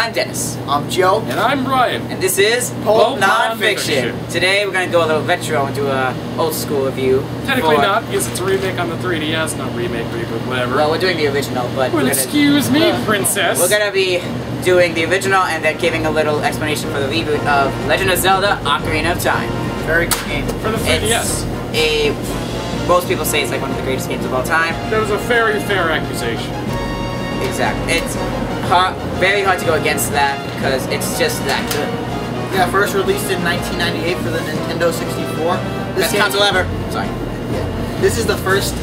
I'm Dennis. I'm Joe. And I'm Brian. And this is Pulp Nonfiction. Today we're going to go a little retro and do a old school review. Technically not, because it's a remake on the 3DS, not remake, reboot, whatever. Well, we're doing the original, but well, excuse me, princess. We're going to be doing the original and then giving a little explanation for the reboot of Legend of Zelda: Ocarina of Time. Very good game. For the 3DS. Most people say it's like one of the greatest games of all time. That was a very fair accusation. Exactly. It's very hard to go against that because it's just that good. Yeah, first released in 1998 for the Nintendo 64. Best console ever. Sorry. Yeah. This is the first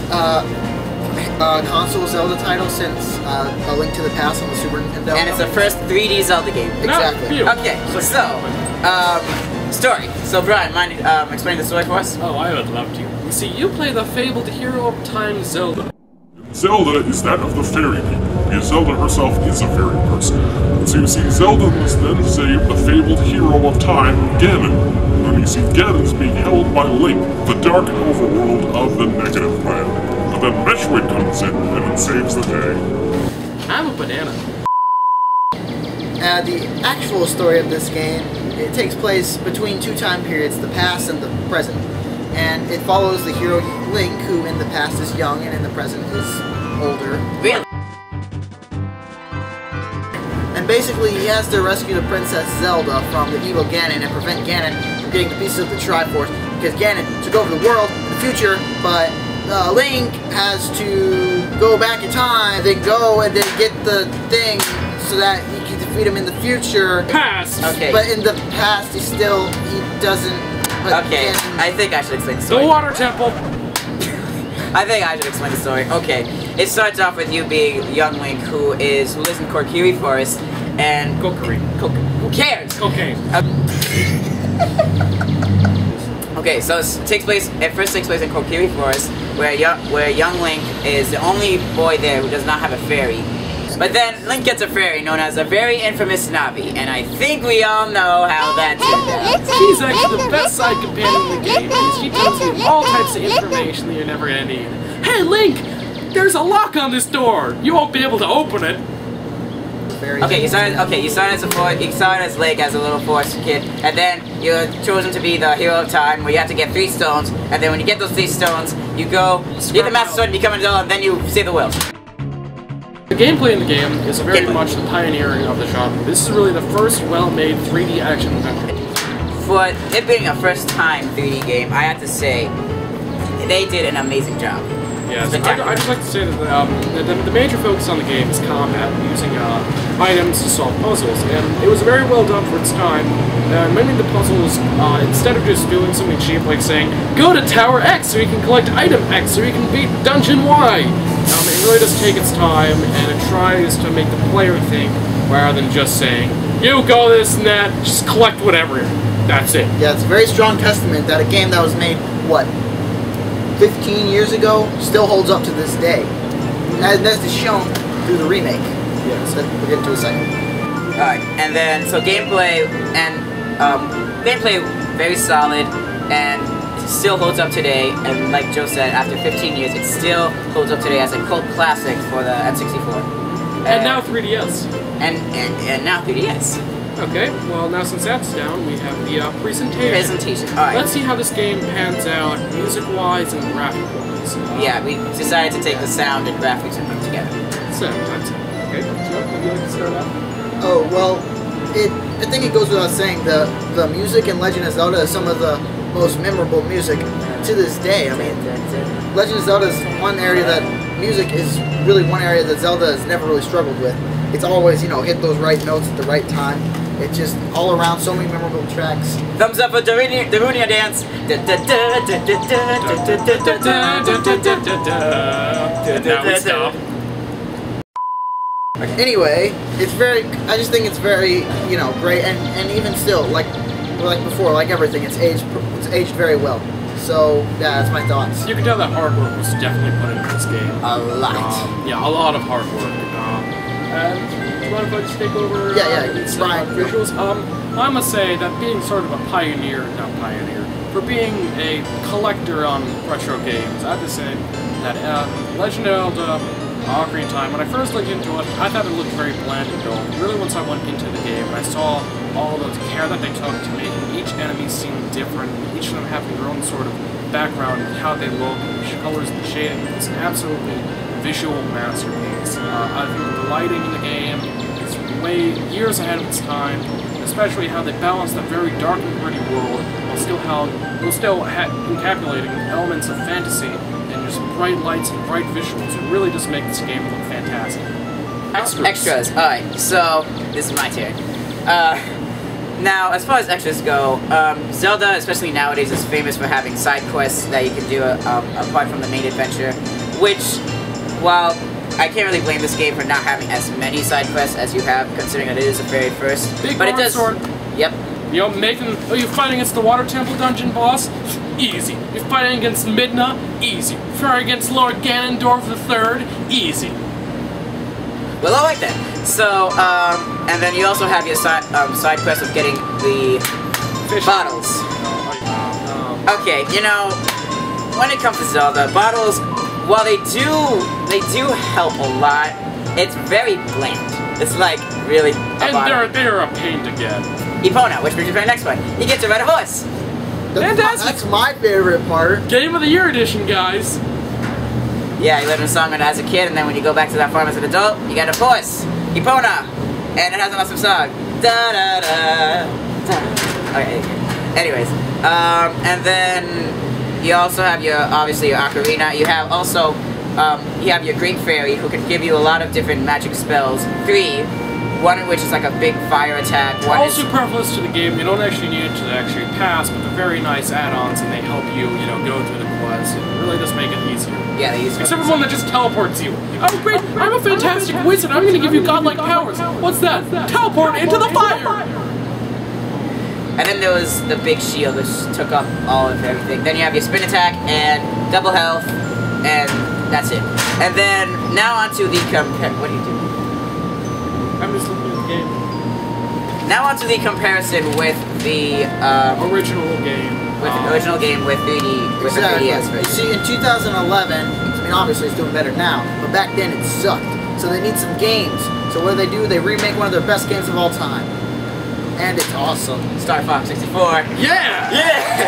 console Zelda title since A Link to the Past on the Super Nintendo. And it's the first 3D Zelda game. Exactly. Okay, so, story. So, Brian, mind explaining the story for us? Oh, I would love to. You see, you play the fabled hero of time, Zelda. Zelda is that of the fairy people, because Zelda herself is a fairy person. And so you see, Zelda must then save the fabled hero of time, Ganon. And you see Ganon's being held by Link, the dark overworld of the Negative Land. But then Metroid comes in and it saves the day. I'm a banana. The actual story of this game, it takes place between two time periods, the past and the present. And it follows the hero Link, who in the past is young and in the present is older. Really? And basically he has to rescue the Princess Zelda from the evil Ganon and prevent Ganon from getting the pieces of the Triforce, because Ganon took over the world in the future, but Link has to go back in time, then go and then get the thing so that he can defeat him in the future. Past! Okay. But in the past he doesn't. Okay, I think I should explain the story. The water temple! I think I should explain the story. Okay, it starts off with you being young Link who lives in Kokiri Forest and... Who cares? Okay. Okay, so it first takes place in Kokiri Forest where young Link is the only boy there who does not have a fairy. But then Link gets a fairy known as a very infamous Navi, and I think we all know how that turned out. She's actually the best side companion in the game because she tells you all types of information that you're never gonna need. Hey Link! There's a lock on this door! You won't be able to open it! Okay, you started as Link as a little forest kid, and then you're chosen to be the hero of time where you have to get 3 stones, and then when you get those 3 stones, you get the Master Sword and become an adult, and then you save the world. The gameplay in the game is very much the pioneering of the genre. This is really the first well-made 3D action adventure. For it being a first-time 3D game, I have to say, they did an amazing job. Yes, I'd just like to say that the major focus on the game is combat, using items to solve puzzles, and it was very well done for its time. Many of the puzzles, instead of just doing something cheap like saying, go to Tower X so you can collect item X so you can beat Dungeon Y, it really does take its time, and it tries to make the player think, rather than just saying, you go this and that, just collect whatever. That's it. Yeah, it's a very strong testament that a game that was made, what, 15 years ago, still holds up to this day. And that's shown through the remake. Yes. So we'll get into a second. Alright, and then, so gameplay very solid, and still holds up today, and like Joe said, after 15 years, it still holds up today as a cult classic for the N64. And now 3DS. And now 3DS. Okay, well now since that's down, we have the presentation. Alright. Let's see how this game pans out, music-wise and graphic-wise. Yeah, we decided to take the sound and graphics and put them together. So, okay, Joe, would you like to start out? Oh, well, I think it goes without saying, the music in Legend of Zelda is some of the most memorable music to this day. I mean, Legend of Zelda is one area that music is really one area that Zelda has never really struggled with. It's always, hit those right notes at the right time. It's just all around so many memorable tracks. Thumbs up for Darunia Dance. Now we stop. Anyway, I just think it's very, great, and even still, like before, like everything, it's aged very well. So, yeah, that's my thoughts. You can tell that hard work was definitely put into this game. A lot. Yeah, a lot of hard work. Do you mind if I just take over? Yeah, it's Brian. Visuals? I must say that being sort of a for being a collector on retro games, I have to say that Legend of Zelda Ocarina of Time. When I first looked into it, I thought it looked very bland and dull. Really, once I went into the game, I saw all the care that they took to make each enemy seem different, each of them having their own sort of background, how they look, the colors and shading. It's an absolutely visual masterpiece. I think the lighting in the game is way years ahead of its time, especially how they balance that very dark and gritty world while still encapsulating elements of fantasy and just bright lights and bright visuals. It really does make this game look fantastic. Extras. Alright, so this is my turn. Now, as far as extras go, Zelda, especially nowadays, is famous for having side quests that you can do apart from the main adventure, which, while I can't really blame this game for not having as many side quests as you have, considering that it is the very first. But it does. Sword. Yep. You know, you're fighting against the Water Temple dungeon boss? Easy. You're fighting against Midna? Easy. You're fighting against Lord Ganondorf III? Easy. Well, I like that. So, and then you also have your side quest of getting the bottles. Okay, you know, when it comes to Zelda, bottles, while they do help a lot, it's very bland. It's like really they're a pain to get. Epona, which brings me to the next one. You get to ride a horse. That's my favorite part. Game of the Year edition, guys. Yeah, you learn a song as a kid, and then when you go back to that farm as an adult, you get a horse, Epona, and it has an awesome song. Da da da. Da. Okay. Anyways, and then you also have obviously your Ocarina. You have also you have your Green Fairy, who can give you a lot of different magic spells. 3. One of which is like a big fire attack. One all superfluous to the game. You don't actually need it to actually pass, but they're very nice add-ons, and they help you, go through the quest. It really does make it easier. Yeah, they use it. Except for one that just teleports you. Oh great! I'm a fantastic wizard. I'm going to give you godlike powers. What's that? Teleport into the fire. And then there was the big shield, which took up all of everything. Then you have your spin attack and double health, and that's it. And then now onto the what do you do? I'm just looking at the game. Now onto the comparison with the original game. With the original game with 3D, with exactly. the 3DS version. See, in 2011, I mean, obviously it's doing better now, but back then it sucked. So they need some games. So what do? They remake one of their best games of all time, and it's awesome. Star Fox 64. Yeah. Yeah.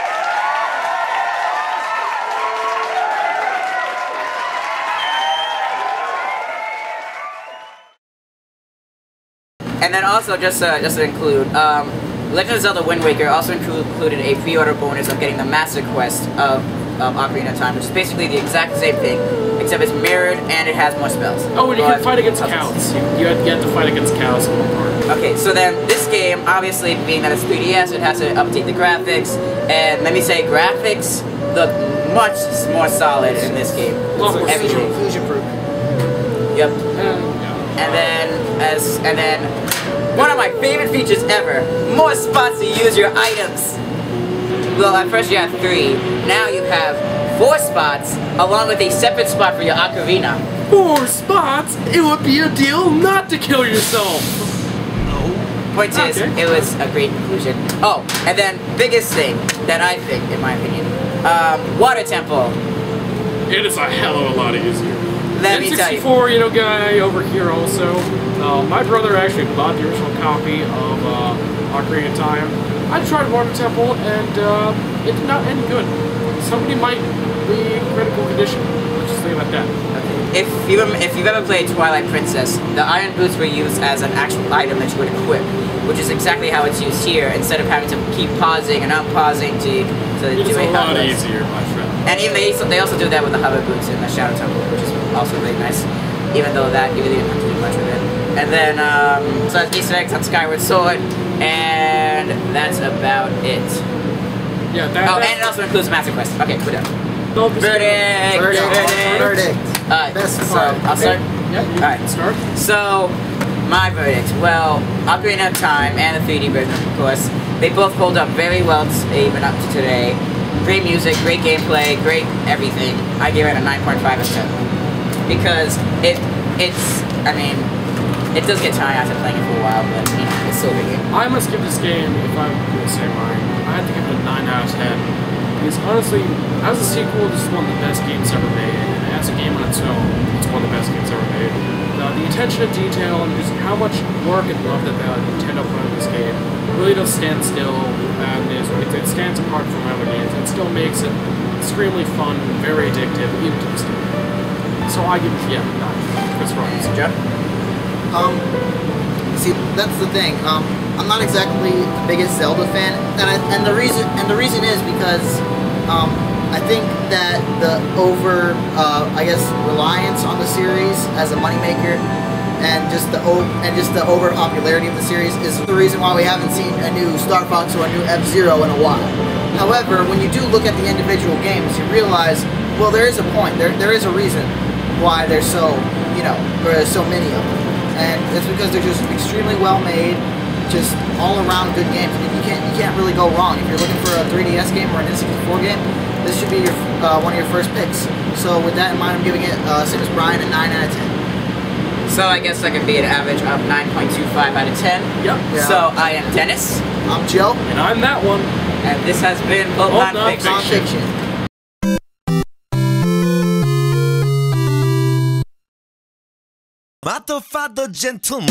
And then also, just to include, Legend of Zelda Wind Waker also included a pre-order bonus of getting the Master Quest of Ocarina of Time, which is basically the exact same thing, except it's mirrored and it has more spells. Oh, and you can fight against cows. You have to get to fight against cows in one part. Okay, so then this game, obviously, being that it's 3DS, it has to update the graphics, and let me say, graphics look much more solid in this game. Everything. Fusion-proof. Yep. And then one of my favorite features ever, more spots to use your items. Well, at first you had 3, now you have 4 spots, along with a separate spot for your Ocarina. 4 spots? It would be a deal not to kill yourself. Point is, it was a great conclusion. Oh, and then biggest thing that I think, in my opinion, Water Temple. It is a hell of a lot easier. Let me tell you. N64, guy over here also. My brother actually bought the original copy of Ocarina of Time. I tried Water Temple, and it did not end good. Somebody might be in critical condition. Let's just say about that. If you've ever played Twilight Princess, the iron boots were used as an actual item that you would equip, which is exactly how it's used here. Instead of having to keep pausing and unpausing to do a lot easier, my friend. And even they also do that with the hover boots in the Shadow Temple, which is also really nice. Even though that you really didn't have to do much with it. And then so that's Easter eggs on Skyward Sword, and that's about it. Yeah. And it also includes Master Quest. Okay, we're done. Verdict. Best So part. I'll start. Yeah. All right. Start. So my verdict. Well, Ocarina of Time and the 3D version, of course, they both hold up very well even up to today. Great music, great gameplay, great everything. I give it a 9.5 out of 10 because it does get tiring after playing it for a while, but it's still a good game. I must give this game, if I'm going to say mine, I have to give it a 9 out of 10. Because honestly, as a sequel, this is one of the best games ever made, and as a game on its own, it's one of the best games ever made. The attention to detail and just how much work and love that Nintendo put into this game really does stand still, and it stands apart from other games. It still makes it extremely fun and very addictive, even to this day. So I give it, yeah, 9. Chris Roberts. Jeff? See, that's the thing. I'm not exactly the biggest Zelda fan, and the reason is because I think that the I guess, reliance on the series as a moneymaker, and just the over popularity of the series is the reason why we haven't seen a new Star Fox or a new F-Zero in a while. However, when you do look at the individual games, you realize, well, there is a point. There is a reason why there's so many of them, and it's because they're just extremely well made, just all around good games. I mean, you can't really go wrong if you're looking for a 3DS game or an N64 game. This should be your one of your first picks. So with that in mind, I'm giving it, same as Brian, a 9 out of 10. So I guess I could be an average of 9.25 out of 10. Yep. Yeah. So I am Dennis. I'm Joe. And I'm that one. And this has been Both Non-Fiction. Father, gentleman.